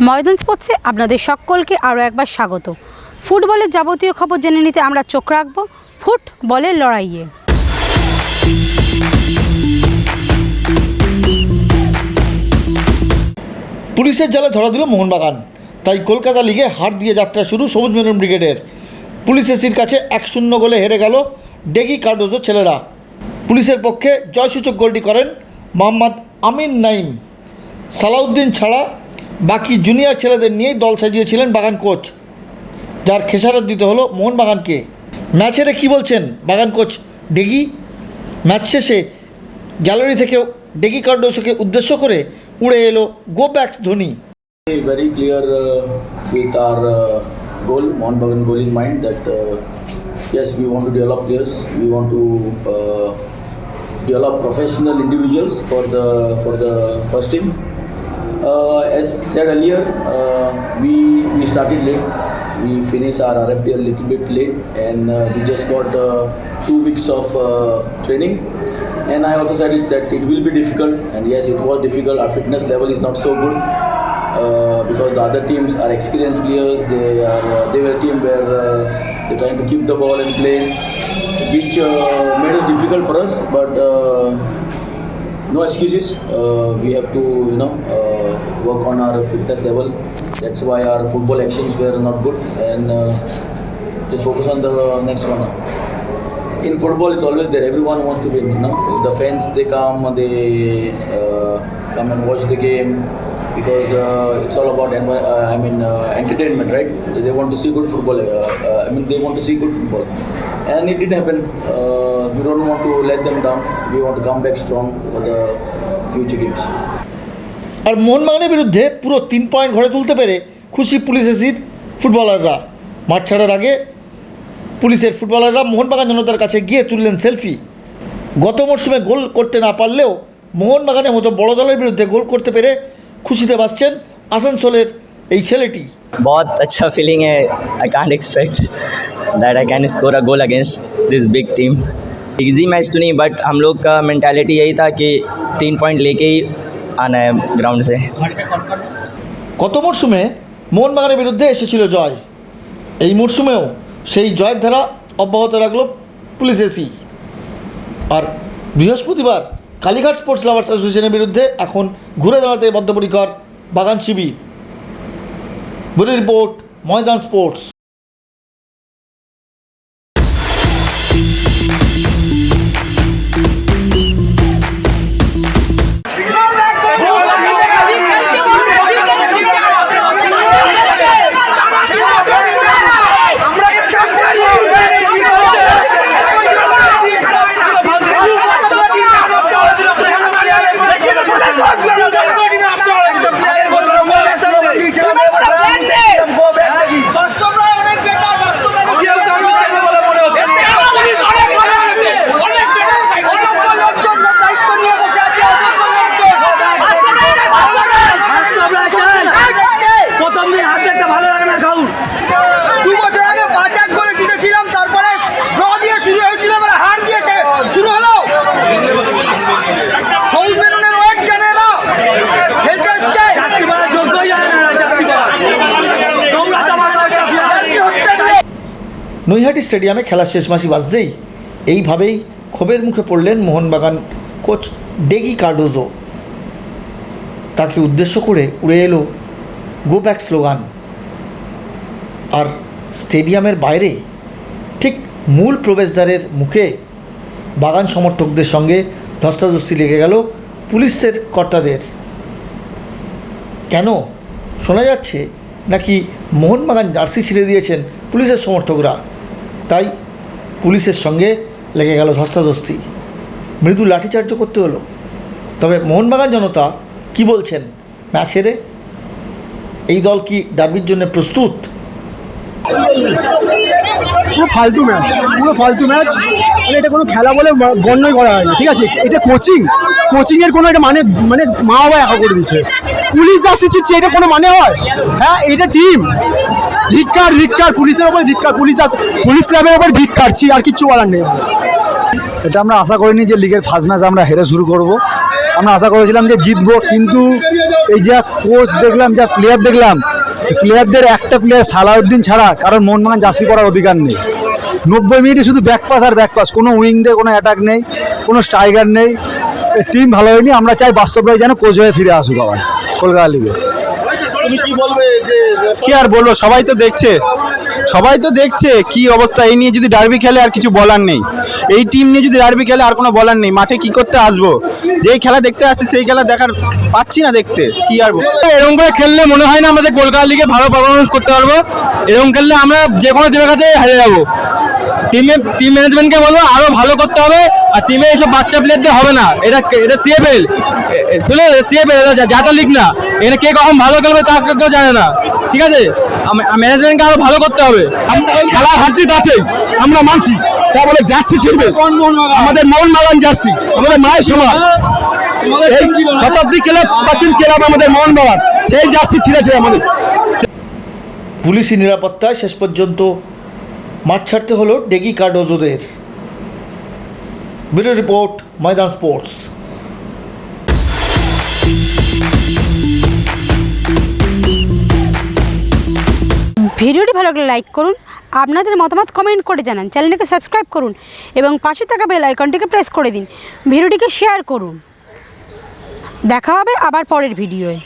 ময়দান স্পোর্টসে আপনাদের সকলকে আরও একবার স্বাগত। ফুটবলের যাবতীয় খবর জেনে নিতে আমরা চোখ রাখব ফুটবলের লড়াইয়ে। পুলিশের জালে ধরা দিল মোহনবাগান, তাই কলকাতা লিগে হার দিয়ে যাত্রা শুরু সবুজ মেরুন ব্রিগেডের। পুলিশ এসির কাছে 1-0 গোলে হেরে গেল ডেগি কার্ডোজো ছেলেরা। পুলিশের পক্ষে জয়সূচক গোলটি করেন মোহাম্মদ আমিন নাইম। সালাউদ্দিন ছাড়া বাকি জুনিয়র ছেলেদের নিয়েই দল সাজিয়েছিলেন বাগান কোচ, যার খেসারত দিতে হলো মোহনবাগানকে। ম্যাচের কী বলছেন বাগান কোচ ডেগি? ম্যাচ শেষে গ্যালারি থেকে ডেগি কার্ডোজোকে উদ্দেশ্য করে উড়ে এলো গো ব্যাকস ধ্বনি। Very clear with our goal, Mohanbagan goal in mind that yes, we want to develop players, we want to develop professional individuals for the first team. As said earlier, we started late, we finished our RFD a little bit late, and we just got 2 weeks of training. And I also said that it will be difficult, and yes, it was difficult. Our fitness level is not so good. Because the other teams are experienced players, they were a team where they're trying to keep the ball and play, which made it difficult for us. But no excuses. We have to work on our fitness level. That's why our football actions were not good, and just focus on the next one. In football, it's always there. Everyone wants to win. If the fans they come and watch the game. Because it's all about entertainment, right? They want to see good football. They want to see good football, and it didn't happen. We don't want to let them down. We want to come back strong for the future games. আর মোহনবাগানের বিরুদ্ধে পুরো 3 point ঘরে তুলতে পেরে খুশি police এসির ফুটবলাররা। মাঠ ছাড়ার আগে পুলিশের ফুটবলাররা মোহনবাগান জনতার কাছে গিয়ে তুললেন সেলফি। গত মরশুমে গোল করতে না পারলেও মোহনবাগানের মতো বড় দলের বিরুদ্ধে গোল করতে পেরে খুশিতে বাসছেন আসানসোলের এই ছেলেটি। बहुत अच्छा फीलिंग है। I can't expect that I can score a goal against this big team. Easy match तो नहीं, बट हम लोग का मेंटालिटी यही था कि 3 पॉइंट लेके ही आना है ग्राउंड से। গত মরশুমে মোহনবাগানের বিরুদ্ধে এসেছিল জয়, এই মরশুমেও সেই জয়ের ধারা অব্যাহত রাখলো পুলিশ এসি। আর বৃহস্পতিবার কালীঘাট স্পোর্টস লাভার্স অ্যাসোসিয়েশনের বিরুদ্ধে এখন ঘুরে দাঁড়াতে বদ্ধপরিকর বাগান শিবির। ব্যুরো রিপোর্ট, ময়দান স্পোর্টস। নৈহাটি স্টেডিয়ামে খেলার শেষ মাসি বাজতেই এইভাবেই ক্ষোভের মুখে পড়লেন মোহনবাগান কোচ ডেগি কার্ডোজো। তাকে উদ্দেশ্য করে উড়ে এলো গো ব্যাক স্লোগান। আর স্টেডিয়ামের বাইরে ঠিক মূল প্রবেশদ্বারের মুখে বাগান সমর্থকদের সঙ্গে ধস্তাধস্তি লেগে গেল পুলিশের কর্তাদের। কেন? শোনা যাচ্ছে নাকি মোহনবাগান জার্সি ছিঁড়ে দিয়েছেন পুলিশের সমর্থকরা, তাই পুলিশের সঙ্গে লেগে গেল ধস্তাধস্তি, মৃদু লাঠিচার্জ করতে হলো। তবে মোহনবাগান জনতা কি বলছেন ম্যাচ হেরে? এই দল কি ডার্বির জন্য প্রস্তুত? পুরো ফালতু ম্যাচ। এটা কোনো খেলা বলে গণ্যই করা হয় না, ঠিক আছে? এটা কোচিংয়ের কোনো একটা মানে মা বাবা একা করে দিচ্ছে। পুলিশ আসছে, এটা কোনো মানে হয়? হ্যাঁ, এটা টিম। ধিক্কার পুলিশের ওপরে, পুলিশ ক্লাবের ওপর ধিক্কারছি, আর কিচ্ছু বলার নেই। এটা আমরা আশা করিনি যে লিগের ফার্স্ট ম্যাচ আমরা হেরে শুরু করব। আমরা আশা করেছিলাম যে জিতবো, কিন্তু এই যা কোচ দেখলাম, যা প্লেয়ার দেখলাম, প্লেয়ারদের একটা প্লেয়ার সালাউদ্দিন ছাড়া কারণ মোহনবাগান জার্সি পরার অধিকার নেই। 90 মিনিটে শুধু ব্যাকপাস আর ব্যাকপাস, কোনো উইং দিয়ে কোনো অ্যাটাক নেই, কোনো স্ট্রাইকার নেই। টিম ভালো হয়নি। আমরা চাই বাস্তবরাই যেন কোচ হয়ে ফিরে আসুক আবার কলকাতা লিগে। তুমি কি বলবে যে কি আর বলবো, সবাই তো দেখছে কি অবস্থা। এই নিয়ে যদি ডার্বি খেলে আর কিছু বলার নেই, এই টিম নিয়ে যদি ডার্বি খেলে আর কোনো বলার নেই। মাঠে কি করতে আসবো, যেই খেলা দেখতে আসছে সেই খেলা দেখার পাচ্ছি না দেখতে, কি আর বলবো। এরকম করে খেললে মনে হয় না আমাদের কলকাতা লিগে ভালো পারফরমেন্স করতে পারবো। এরকম খেললে আমরা যে কোনো টিমের কাছে হেরে যাবো। টিম ম্যানেজমেন্টকে বলবো আরো ভালো করতে হবে, আর টিমে এইসব বাচ্চা প্লেয়ারদের হবে না। এটা সিএফএল, এটা জাতীয় লিগ না। এখানে কে কখন ভালো খেলবে তা কেউ জানে না, ঠিক আছে। ম্যানেজমেন্টকে আরো ভালো করতে হবে। খেলা হারজিত আছে, আমরা মানছি, তা বলে জার্সি ছিড়বে আমাদের মোহনবাগান জার্সি, আমাদের মায়ের সমান। এই শতাব্দী ক্লাব, প্রাচীন ক্লাব আমাদের মোহনবাগান, সেই জার্সি ছিঁড়েছে আমাদের। পুলিশি নিরাপত্তায় শেষ পর্যন্ত মাঠ ছাড়তে হলো ডেগি কার্ডোজোদের। ব্যুরো রিপোর্ট, ময়দান স্পোর্টস। ভিডিওটি ভালো লাগলে লাইক করুন, আপনাদের মতামত কমেন্ট করে জানান, চ্যানেলটিকে সাবস্ক্রাইব করুন এবং পাশে থাকা বেল আইকনটিকে প্রেস করে দিন। ভিডিওটিকে শেয়ার করুন। দেখা হবে আবার পরের ভিডিওয়ে।